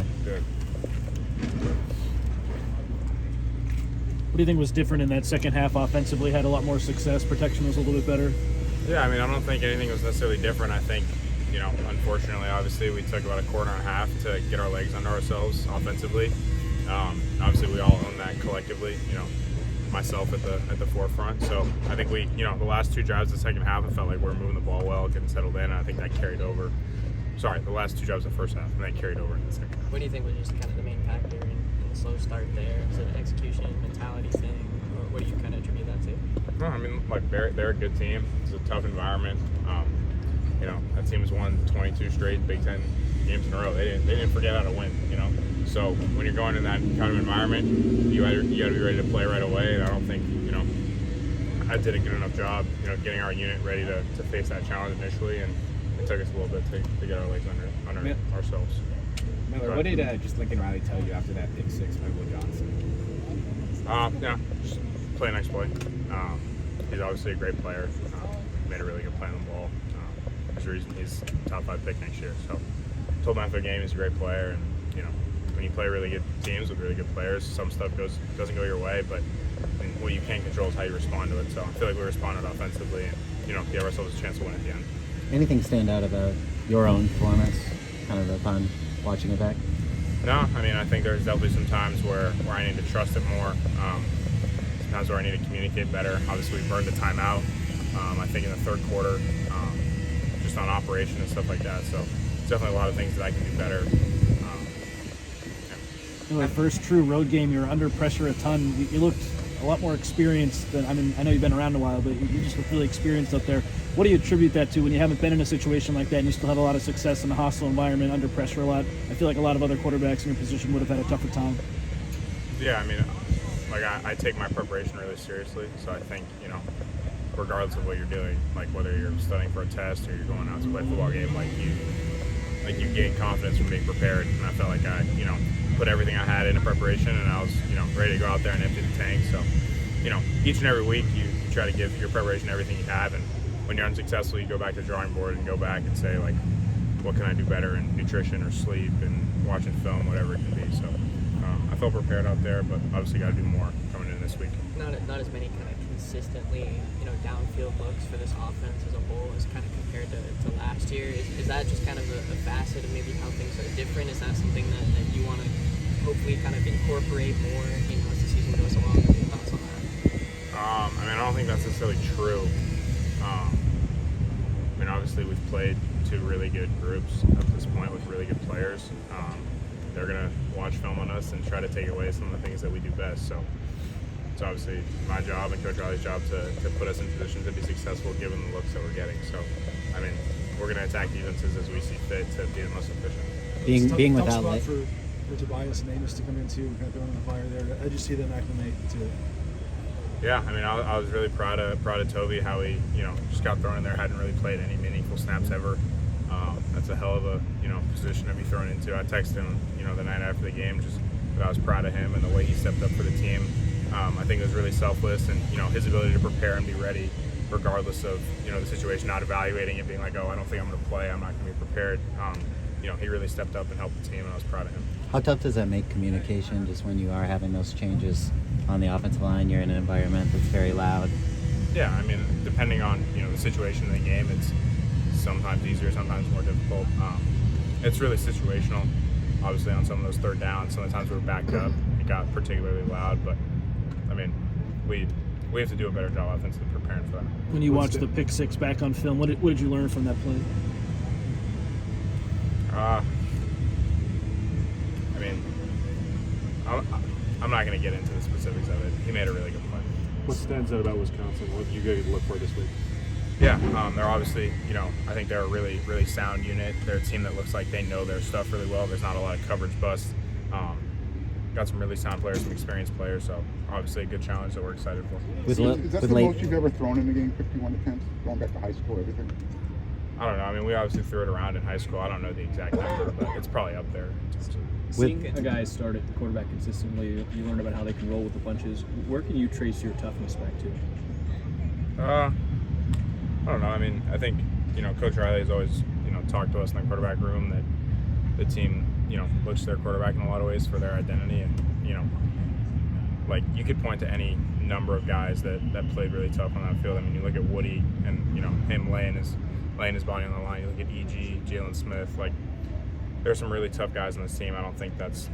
Miller? Good. What do you think was different in that second half offensively? Had a lot more success. Protection was a little bit better. Yeah, I mean, I don't think anything was necessarily different. I think, unfortunately, obviously, we took about a quarter and a half to get our legs under ourselves offensively. Obviously, we all own that collectively, myself at the forefront. So I think we, the last two drives of the second half, I felt like we were moving the ball well, getting settled in, and I think that carried over. Sorry, the last two drives of the first half, and that carried over in the second half. What do you think was just kind of the main factor in the slow start there? Is it an execution, mentality thing, or what do you kind of attribute that to? No, I mean, they're a good team. It's a tough environment. That team's won 22 straight Big Ten games in a row. They didn't forget how to win. So when you're going in that kind of environment, you got to be ready to play right away. And I don't think I did a good enough job, getting our unit ready to face that challenge initially, and it took us a little bit to get our legs under ourselves. Miller, what did just Lincoln Riley tell you after that pick six by Will Johnson? Just play next play. He's obviously a great player. Made a really good play on the ball. There's a reason he's top 5 pick next year. So told him after the game he's a great player, and when you play really good teams with really good players, some stuff doesn't go your way, but what you can't control is how you respond to it. So I feel like we responded offensively, and gave ourselves a chance to win at the end. Anything stand out about your own performance, kind of upon watching it back? No, I mean, I think there's definitely some times where I need to trust it more. Sometimes where I need to communicate better. Obviously, we burned the timeout. I think in the third quarter, just on operation and stuff like that. So it's definitely a lot of things that I can do better. The first true road game, you were under pressure a ton. You looked a lot more experienced than, I know you've been around a while, but you just look really experienced up there. What do you attribute that to when you haven't been in a situation like that and you still have a lot of success in a hostile environment, under pressure a lot? I feel like a lot of other quarterbacks in your position would have had a tougher time. Yeah, I mean, I take my preparation really seriously, so I think, regardless of what you're doing, like whether you're studying for a test or you're going out to play a football game, you gain confidence from being prepared, and I felt like I, put everything I had into preparation, and I was, ready to go out there and empty the tank. So, each and every week you try to give your preparation everything you have, and when you're unsuccessful, you go back to the drawing board and go back and say, what can I do better in nutrition or sleep and watching film, whatever it can be. So I felt prepared out there, but obviously got to do more coming in this week. Not as many kind of consistently, downfield looks for this offense as a whole as kind of compared to last year. Is that just kind of a facet of maybe how things are different? Is that something that you want to hopefully kind of incorporate more, as the season goes along? What are your thoughts on that? I don't think that's necessarily true. Obviously we've played two really good groups up to this point with really good players. They're going to watch film on us and try to take away some of the things that we do best. So it's obviously my job and Coach Riley's job to put us in position to be successful given the looks that we're getting. So, we're going to attack defenses as we see fit to be the most efficient. Being without Late. For Tobias and Amos to come in too, kind of throwing the fire there. How did you see them acclimate to it? Yeah, I was really proud of Toby, how he, just got thrown in there, hadn't really played any meaningful snaps ever. That's a hell of a, position to be thrown into. I texted him, the night after the game, just that I was proud of him and the way he stepped up for the team. I think it was really selfless, and, his ability to prepare and be ready regardless of, the situation, not evaluating it, being like, oh, I don't think I'm going to play, I'm not going to be prepared. He really stepped up and helped the team, and I was proud of him. How tough does that make communication just when you are having those changes on the offensive line? You're in an environment that's very loud. Yeah, depending on, the situation of the game, it's sometimes easier, sometimes more difficult. It's really situational. Obviously, on some of those third downs, some of the times we were backed up, it got particularly loud, but, we have to do a better job offensively preparing for that. When you watch the pick six back on film, what did you learn from that play? I'm not going to get into the specifics of it. He made a really good play. What stands out about Wisconsin? What you guys look for this week? Yeah, they're obviously, I think they're a really, really sound unit. They're a team that looks like they know their stuff really well. There's not a lot of coverage busts. Got some really sound players, some experienced players, so obviously a good challenge that we're excited for. Is that the most you've ever thrown in a game, 51 attempts, going back to high school, everything? I don't know. We obviously threw it around in high school. I don't know the exact number, but it's probably up there. Seeing a guy start at the quarterback consistently, you learn about how they can roll with the punches. Where can you trace your toughness back to? I don't know. I think, Coach Riley has always, talked to us in the quarterback room that the team, looks to their quarterback in a lot of ways for their identity. And, like you could point to any number of guys that played really tough on that field. I mean, you look at Woody and, him laying his body on the line. You look at E.G., Jalen Smith. Like, there's some really tough guys on this team. I don't think that's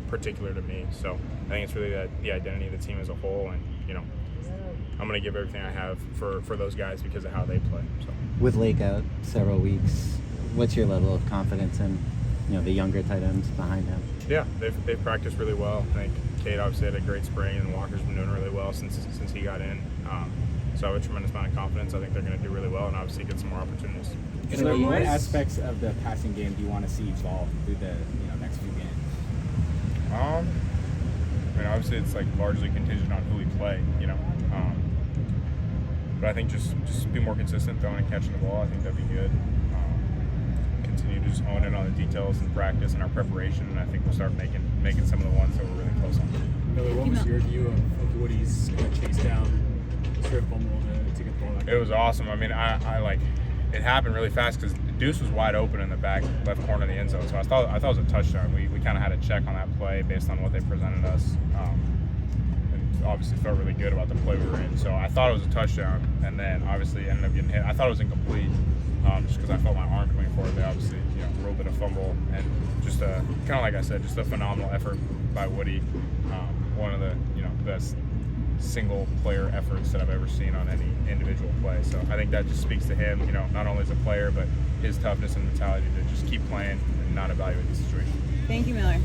particular to me. So I think it's really the identity of the team as a whole. And, I'm going to give everything I have for those guys because of how they play. So. With Lake out several weeks, what's your level of confidence in, the younger tight ends behind him? Yeah, they've practiced really well. I think Cade obviously had a great spring, and Walker's been doing really well since he got in. So I have a tremendous amount of confidence. I think they're going to do really well and obviously get some more opportunities. So what aspects of the passing game do you want to see evolve through the next few games? I mean, obviously it's like largely contingent on who we play, but I think just be more consistent throwing and catching the ball. I think that'd be good. Continue to just hone in on the details in practice and our preparation, and I think we'll start making some of the ones that we're really close on. Miller, what was your view of Woody's chase down, strip fumble to get the ball back? It was awesome. I mean, I like it happened really fast because Deuce was wide open in the back left corner of the end zone. So I thought it was a touchdown. We kind of had a check on that play based on what they presented us. And obviously felt really good about the play we were in. So I thought it was a touchdown, and then obviously ended up getting hit. I thought it was incomplete just because I felt my arm coming forward. They obviously a little bit of fumble, and just kind of like I said, just a phenomenal effort by Woody. One of the best single player efforts that I've ever seen on any individual play. So I think that just speaks to him, not only as a player, but his toughness and mentality to just keep playing and not evaluate the situation. Thank you, Miller.